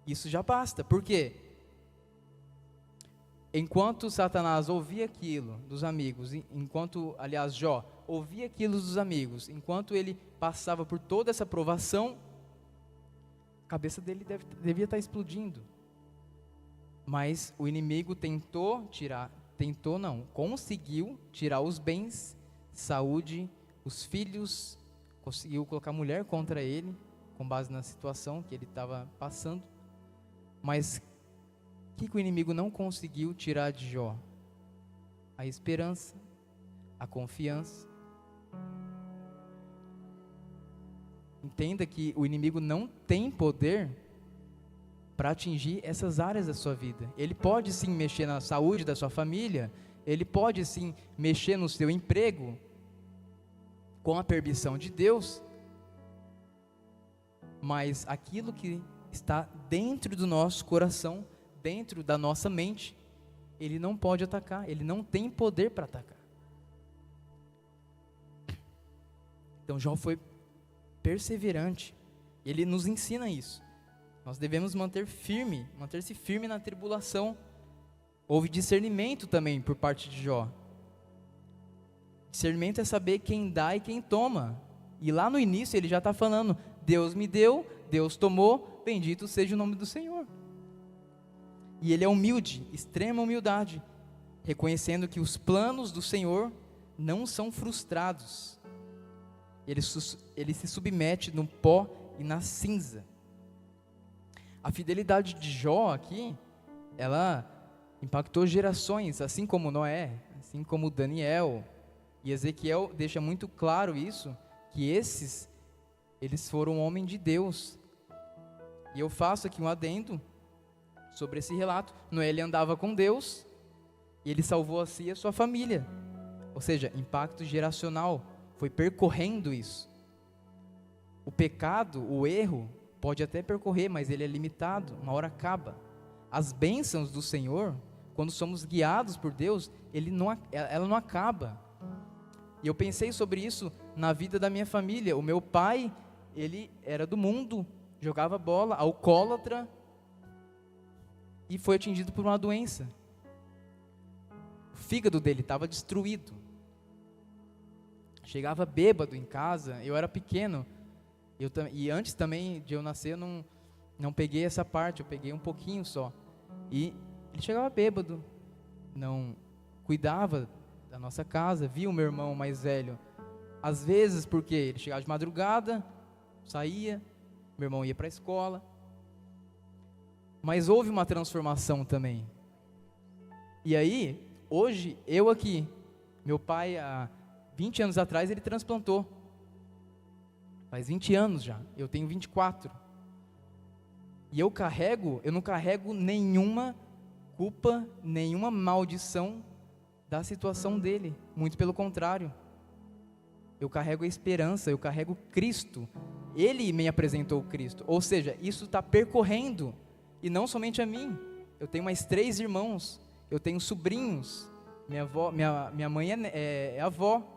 Isso já basta, por quê? Enquanto Satanás ouvia aquilo dos amigos, enquanto, aliás, Jó ouvia aquilo dos amigos, enquanto ele passava por toda essa provação, a cabeça dele devia estar explodindo. Mas o inimigo conseguiu tirar os bens, saúde, os filhos, conseguiu colocar a mulher contra ele, com base na situação que ele estava passando. Mas o que o inimigo não conseguiu tirar de Jó? A esperança, a confiança. Entenda que o inimigo não tem poder para atingir essas áreas da sua vida. Ele pode sim mexer na saúde da sua família, ele pode sim mexer no seu emprego, com a permissão de Deus, mas aquilo que está dentro do nosso coração, dentro da nossa mente, ele não pode atacar, ele não tem poder para atacar. Então Jó foi perseverante, ele nos ensina isso. Nós devemos manter-se firme na tribulação. Houve discernimento também por parte de Jó. Discernimento é saber quem dá e quem toma. E lá no início ele já está falando, Deus me deu, Deus tomou, bendito seja o nome do Senhor. E ele é humilde, extrema humildade, reconhecendo que os planos do Senhor não são frustrados. Ele se submete no pó e na cinza. A fidelidade de Jó aqui, ela impactou gerações, assim como Noé, assim como Daniel, e Ezequiel deixa muito claro isso, que eles foram homens de Deus. E eu faço aqui um adendo sobre esse relato. Noé, ele andava com Deus, e ele salvou a si e a sua família, ou seja, impacto geracional, foi percorrendo isso. O pecado, o erro, pode até percorrer, mas ele é limitado, uma hora acaba. As bênçãos do Senhor, quando somos guiados por Deus, ela não acaba. E eu pensei sobre isso na vida da minha família. O meu pai, ele era do mundo, jogava bola, alcoólatra, e foi atingido por uma doença. O fígado dele estava destruído. Chegava bêbado em casa, eu era pequeno, e antes também de eu nascer, eu não peguei essa parte, eu peguei um pouquinho só. E ele chegava bêbado, não cuidava da nossa casa, via o meu irmão mais velho, às vezes porque ele chegava de madrugada, saía, meu irmão ia para a escola, mas houve uma transformação também. E aí, hoje, eu aqui, meu pai há 20 anos atrás ele transplantou, faz 20 anos já, eu tenho 24, e eu não carrego nenhuma culpa, nenhuma maldição da situação dele, muito pelo contrário, eu carrego a esperança, eu carrego Cristo, ele me apresentou Cristo, ou seja, isso está percorrendo, e não somente a mim, eu tenho mais 3 irmãos, eu tenho sobrinhos, minha mãe é avó,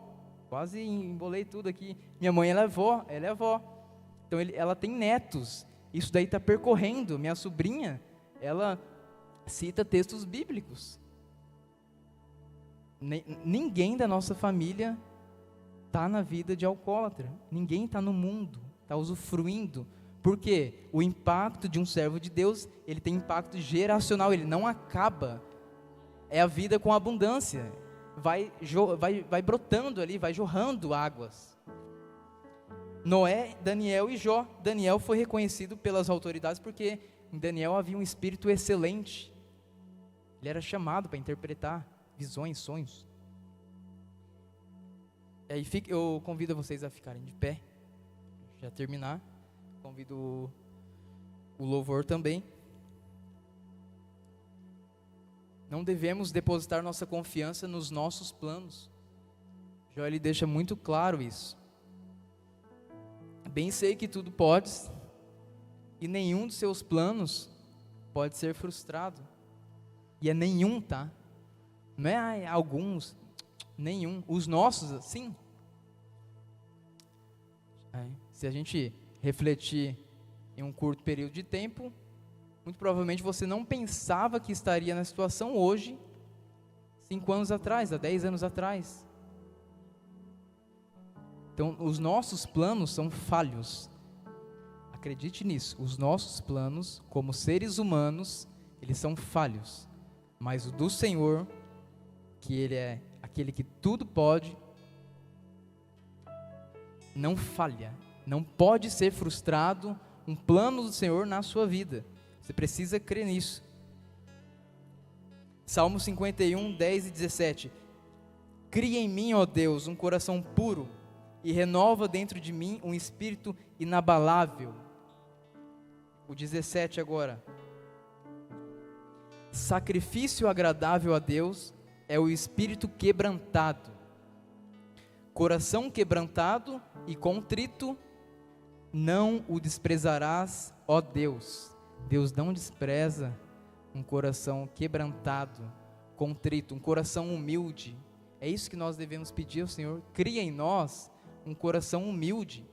quase embolei tudo aqui, minha mãe ela é avó, então ela tem netos, isso daí está percorrendo, minha sobrinha, ela cita textos bíblicos, ninguém da nossa família está na vida de alcoólatra, ninguém está no mundo, está usufruindo, porque o impacto de um servo de Deus, ele tem impacto geracional, ele não acaba, é a vida com abundância, vai brotando ali, vai jorrando águas. Noé, Daniel e Jó. Daniel foi reconhecido pelas autoridades porque em Daniel havia um espírito excelente, ele era chamado para interpretar visões, sonhos. E aí eu convido vocês a ficarem de pé, já terminar, convido o louvor também. Não devemos depositar nossa confiança nos nossos planos. Jó, ele deixa muito claro isso. Bem sei que tudo podes, e nenhum dos seus planos pode ser frustrado. E é nenhum, tá? Não é alguns, nenhum. Os nossos, sim. Se a gente refletir em um curto período de tempo, muito provavelmente você não pensava que estaria na situação hoje, 5 anos atrás, há 10 anos atrás. Então, os nossos planos são falhos. Acredite nisso, os nossos planos, como seres humanos, eles são falhos. Mas o do Senhor, que Ele é aquele que tudo pode, não falha, não pode ser frustrado um plano do Senhor na sua vida. Você precisa crer nisso. Salmo 51, 10 e 17. Cria em mim, ó Deus, um coração puro, e renova dentro de mim um espírito inabalável. O 17 agora. Sacrifício agradável a Deus é o espírito quebrantado. Coração quebrantado e contrito, não o desprezarás, ó Deus. Deus não despreza um coração quebrantado, contrito, um coração humilde. É isso que nós devemos pedir ao Senhor. Cria em nós um coração humilde.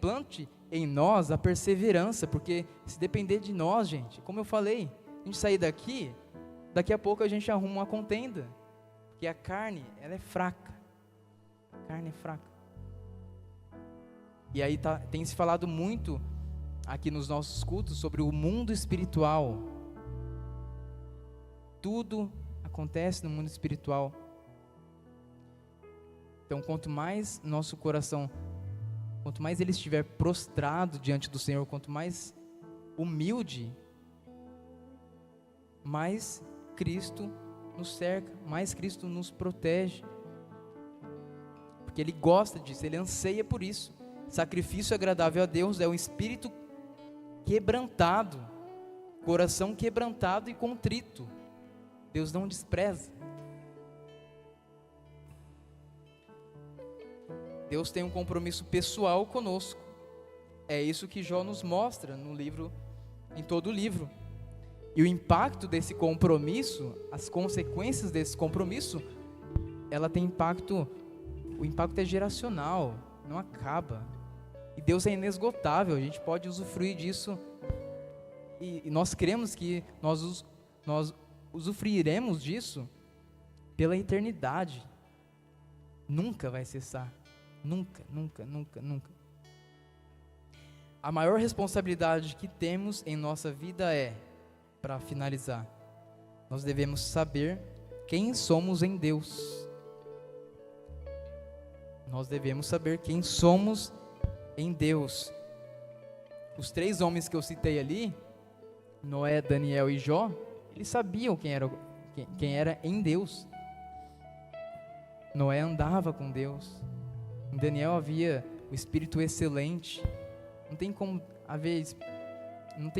Plante em nós a perseverança, porque se depender de nós, gente, como eu falei, a gente sair daqui a pouco a gente arruma uma contenda, porque a carne, ela é fraca. A carne é fraca. E aí tem se falado muito aqui nos nossos cultos sobre o mundo espiritual. Tudo acontece no mundo espiritual. Então, quanto mais nosso coração, quanto mais ele estiver prostrado diante do Senhor, quanto mais humilde, mais Cristo nos cerca, mais Cristo nos protege. Porque Ele gosta disso, Ele anseia por isso. Sacrifício agradável a Deus é um espírito quebrantado, coração quebrantado e contrito. Deus não despreza. Deus tem um compromisso pessoal conosco. É isso que Jó nos mostra no livro, em todo o livro. E o impacto desse compromisso, as consequências desse compromisso, ela tem impacto, o impacto é geracional, não acaba. E Deus é inesgotável, a gente pode usufruir disso. E nós cremos que nós usufruiremos disso pela eternidade. Nunca vai cessar. Nunca, nunca, nunca, nunca. A maior responsabilidade que temos em nossa vida é, para finalizar, nós devemos saber quem somos em Deus. Nós devemos saber quem somos em Deus. Os 3 homens que eu citei ali, Noé, Daniel e Jó, eles sabiam quem era em Deus. Noé andava com Deus. Em Daniel havia o espírito excelente. Não tem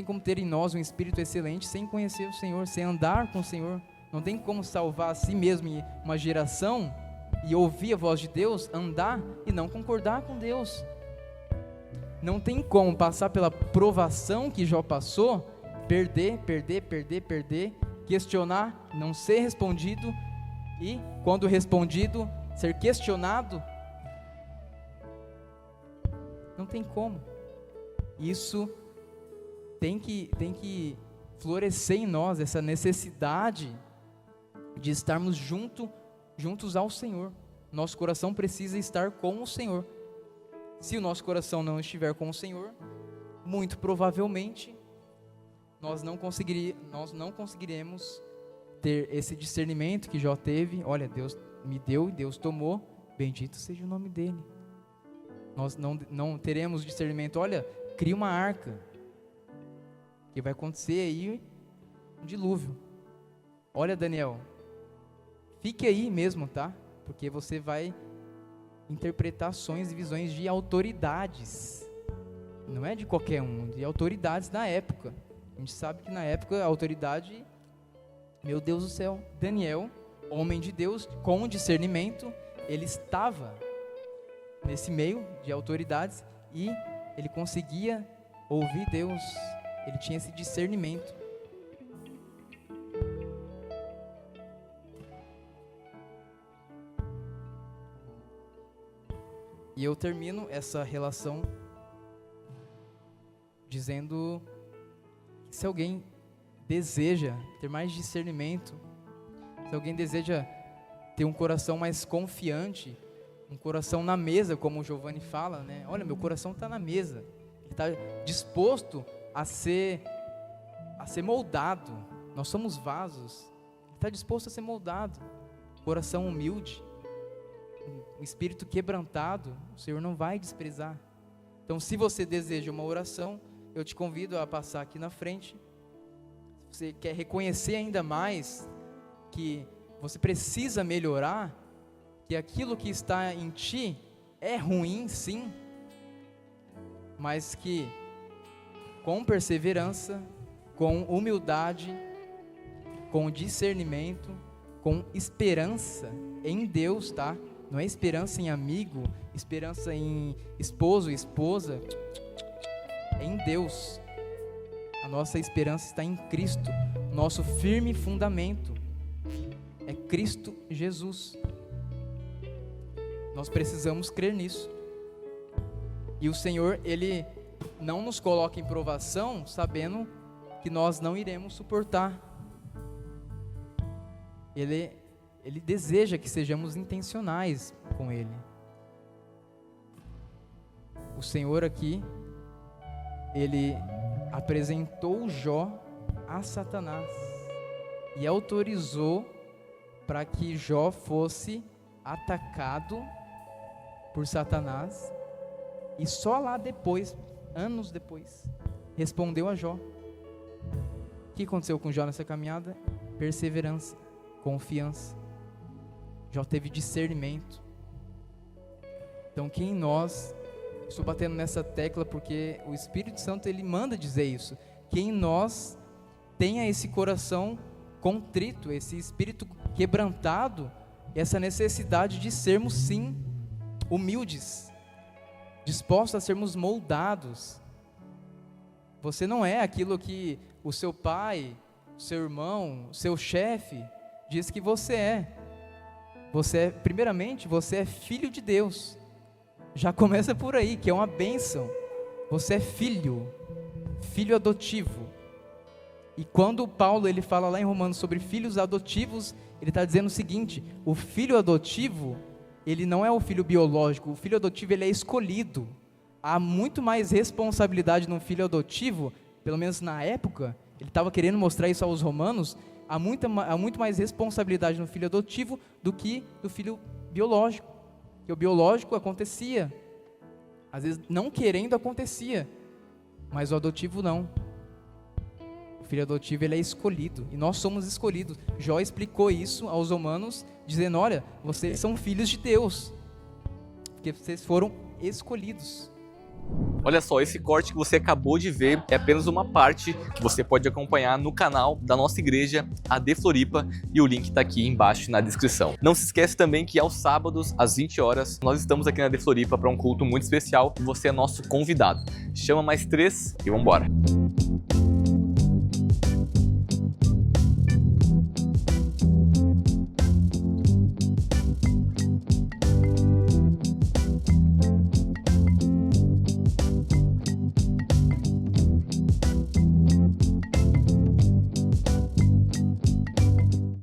como ter em nós um espírito excelente sem conhecer o Senhor, sem andar com o Senhor. Não tem como salvar a si mesmo em uma geração e ouvir a voz de Deus, andar e não concordar com Deus. Não tem como passar pela provação que Jó passou, perder, questionar, não ser respondido e, quando respondido, ser questionado. Não tem como. Isso tem que florescer em nós, essa necessidade de estarmos juntos ao Senhor. Nosso coração precisa estar com o Senhor. Se o nosso coração não estiver com o Senhor, muito provavelmente nós não conseguiremos ter esse discernimento que Jó teve. Olha, Deus me deu e Deus tomou, bendito seja o nome dele. Nós não teremos discernimento. Olha, cria uma arca, que vai acontecer aí um dilúvio. Olha, Daniel, fique aí mesmo, tá? Porque você vai interpretar sonhos e visões de autoridades. Não é de qualquer um, de autoridades da época. A gente sabe que na época a autoridade, meu Deus do céu, Daniel, homem de Deus, com discernimento, ele estava nesse meio de autoridades e ele conseguia ouvir Deus, ele tinha esse discernimento. E eu termino essa relação dizendo que se alguém deseja ter mais discernimento, se alguém deseja ter um coração mais confiante, um coração na mesa, como o Giovanni fala, né? Olha, meu coração está na mesa, ele está disposto a ser moldado. Nós somos vasos, ele está disposto a ser moldado. Coração humilde, um espírito quebrantado, o Senhor não vai desprezar. Então, se você deseja uma oração, eu te convido a passar aqui na frente. Se você quer reconhecer ainda mais que você precisa melhorar, que aquilo que está em ti é ruim, sim, mas que com perseverança, com humildade, com discernimento, com esperança em Deus, tá? Não é esperança em amigo, esperança em esposo, esposa, é em Deus. A nossa esperança está em Cristo, nosso firme fundamento é Cristo Jesus. Nós precisamos crer nisso. E o Senhor, Ele não nos coloca em provação sabendo que nós não iremos suportar. Ele deseja que sejamos intencionais com Ele. O Senhor aqui, Ele apresentou Jó a Satanás e autorizou para que Jó fosse atacado por Satanás, e só lá depois, anos depois, respondeu a Jó. O que aconteceu com Jó nessa caminhada? Perseverança, confiança. Jó teve discernimento. Então, que em nós, estou batendo nessa tecla porque o Espírito Santo, ele manda dizer isso, que em nós tenha esse coração contrito, esse espírito quebrantado, essa necessidade de sermos sim humildes, dispostos a sermos moldados. Você não é aquilo que o seu pai, o seu irmão, o seu chefe diz que você é. Primeiramente, você é filho de Deus. Já começa por aí, que é uma bênção. Você é filho adotivo. E quando Paulo ele fala lá em Romanos sobre filhos adotivos, ele está dizendo o seguinte: o filho adotivo, ele não é o filho biológico, o filho adotivo ele é escolhido. Há muito mais responsabilidade no filho adotivo, pelo menos na época, ele estava querendo mostrar isso aos romanos, há muito mais responsabilidade no filho adotivo do que do filho biológico. Porque o biológico acontecia, às vezes não querendo acontecia, mas o adotivo não. O filho adotivo ele é escolhido, e nós somos escolhidos. Jó explicou isso aos romanos, dizendo: olha, vocês são filhos de Deus, porque vocês foram escolhidos. Olha só, esse corte que você acabou de ver é apenas uma parte que você pode acompanhar no canal da nossa igreja, a De Floripa, e o link está aqui embaixo na descrição. Não se esquece também que aos sábados, às 20 horas, nós estamos aqui na De Floripa para um culto muito especial e você é nosso convidado. Chama mais 3 e vambora!